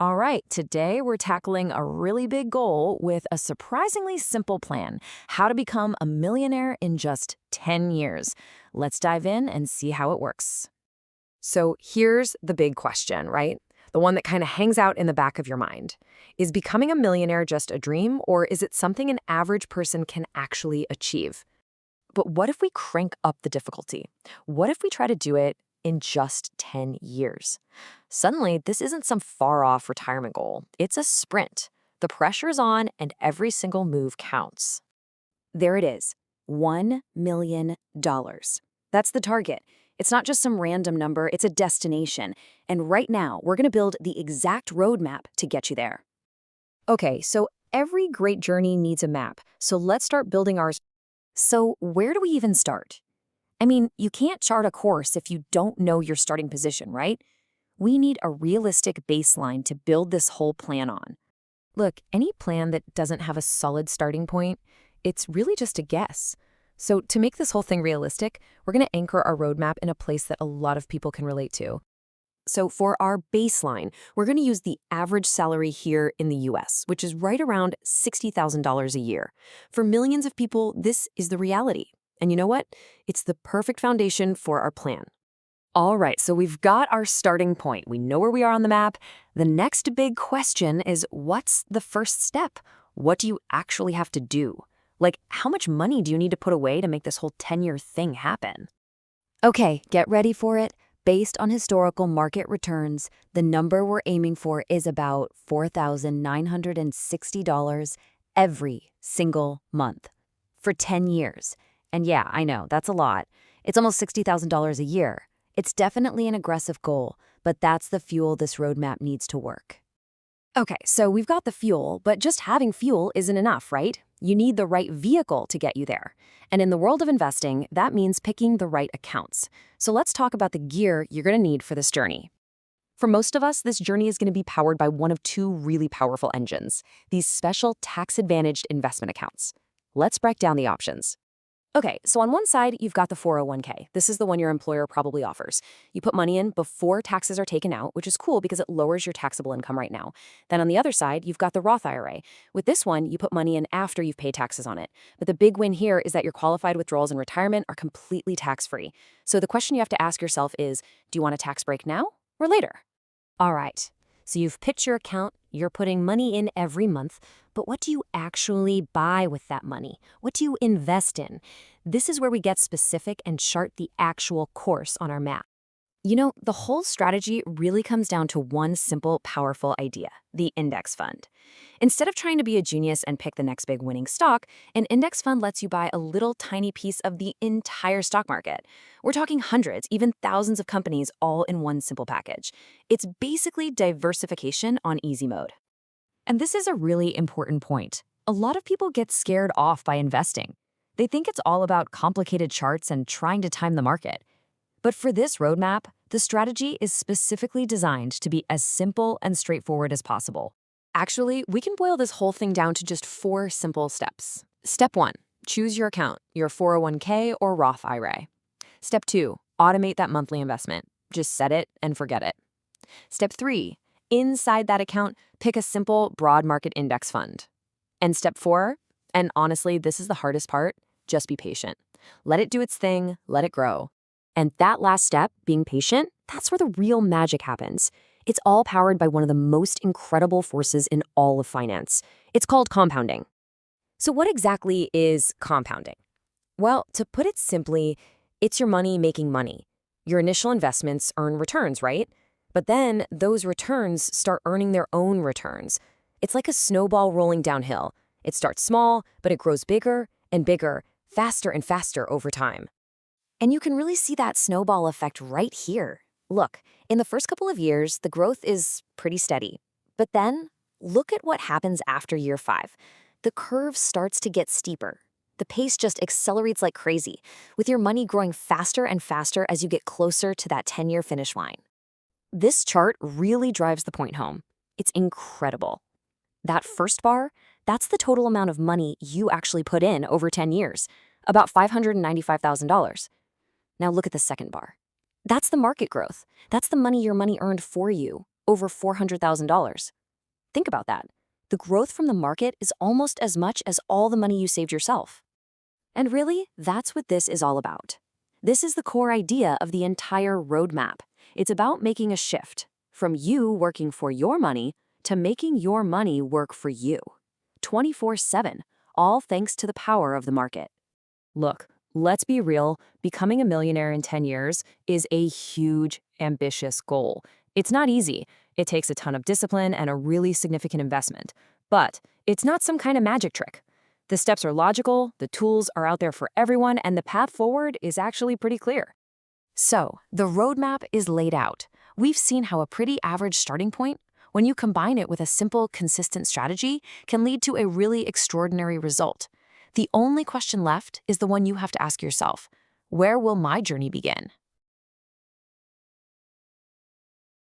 All right, today we're tackling a really big goal with a surprisingly simple plan: how to become a millionaire in just 10 years. Let's dive in and see how it works. So here's the big question, right? The one that kind of hangs out in the back of your mind. Is becoming a millionaire just a dream, or is it something an average person can actually achieve? But what if we crank up the difficulty? What if we try to do it in just 10 years? Suddenly, this isn't some far off retirement goal. It's a sprint. The pressure's on, and every single move counts. There it is, $1 million. That's the target. It's not just some random number, it's a destination. And right now, we're going to build the exact roadmap to get you there. Okay, so every great journey needs a map. So let's start building ours. So where do we even start? I mean, you can't chart a course if you don't know your starting position, right? We need a realistic baseline to build this whole plan on. Look, any plan that doesn't have a solid starting point, it's really just a guess. So to make this whole thing realistic, we're going to anchor our roadmap in a place that a lot of people can relate to. So for our baseline, we're going to use the average salary here in the US, which is right around $60,000 a year. For millions of people, this is the reality. And you know what? It's the perfect foundation for our plan. All right, so we've got our starting point. We know where we are on the map. The next big question is, what's the first step? What do you actually have to do? Like, how much money do you need to put away to make this whole 10-year thing happen? Okay, get ready for it. Based on historical market returns, the number we're aiming for is about $4,960 every single month for 10 years. And yeah, I know, that's a lot. It's almost $60,000 a year. It's definitely an aggressive goal, but that's the fuel this roadmap needs to work. Okay, so we've got the fuel, but just having fuel isn't enough, right? You need the right vehicle to get you there. And in the world of investing, that means picking the right accounts. So let's talk about the gear you're going to need for this journey. For most of us, this journey is going to be powered by one of two really powerful engines: these special tax-advantaged investment accounts. Let's break down the options. Okay, so on one side, you've got the 401k. This is the one your employer probably offers. You put money in before taxes are taken out, which is cool because it lowers your taxable income right now. Then on the other side, you've got the Roth IRA. With this one, you put money in after you've paid taxes on it. But the big win here is that your qualified withdrawals in retirement are completely tax-free. So the question you have to ask yourself is, do you want a tax break now or later? All right, so you've picked your account, you're putting money in every month, but what do you actually buy with that money? What do you invest in? This is where we get specific and chart the actual course on our map. You know, the whole strategy really comes down to one simple, powerful idea: the index fund. Instead of trying to be a genius and pick the next big winning stock, an index fund lets you buy a little tiny piece of the entire stock market. We're talking hundreds, even thousands of companies all in one simple package. It's basically diversification on easy mode. And this is a really important point. A lot of people get scared off by investing. They think it's all about complicated charts and trying to time the market. But for this roadmap, the strategy is specifically designed to be as simple and straightforward as possible. Actually, we can boil this whole thing down to just 4 simple steps. Step 1, choose your account, your 401k or Roth IRA. Step 2, automate that monthly investment. Just set it and forget it. Step 3, inside that account, pick a simple broad market index fund. And step 4, and honestly, this is the hardest part, just be patient. Let it do its thing, let it grow. And that last step, being patient, that's where the real magic happens. It's all powered by one of the most incredible forces in all of finance. It's called compounding. So what exactly is compounding? Well, to put it simply, it's your money making money. Your initial investments earn returns, right? But then those returns start earning their own returns. It's like a snowball rolling downhill. It starts small, but it grows bigger and bigger, faster and faster over time. And you can really see that snowball effect right here. Look, in the first couple of years, the growth is pretty steady. But then, look at what happens after year 5. The curve starts to get steeper. The pace just accelerates like crazy, with your money growing faster and faster as you get closer to that 10-year finish line. This chart really drives the point home. It's incredible. That first bar, that's the total amount of money you actually put in over 10 years, about $595,000. Now look at the second bar. That's the market growth. That's the money your money earned for you over $400,000. Think about that. The growth from the market is almost as much as all the money you saved yourself. And really, that's what this is all about. This is the core idea of the entire roadmap. It's about making a shift from you working for your money to making your money work for you. 24/7, all thanks to the power of the market. Look, let's be real, becoming a millionaire in 10 years is a huge, ambitious goal. It's not easy. It takes a ton of discipline and a really significant investment. But it's not some kind of magic trick. The steps are logical, the tools are out there for everyone, and the path forward is actually pretty clear. So, the roadmap is laid out. We've seen how a pretty average starting point, when you combine it with a simple, consistent strategy, can lead to a really extraordinary result. The only question left is the one you have to ask yourself. Where will my journey begin?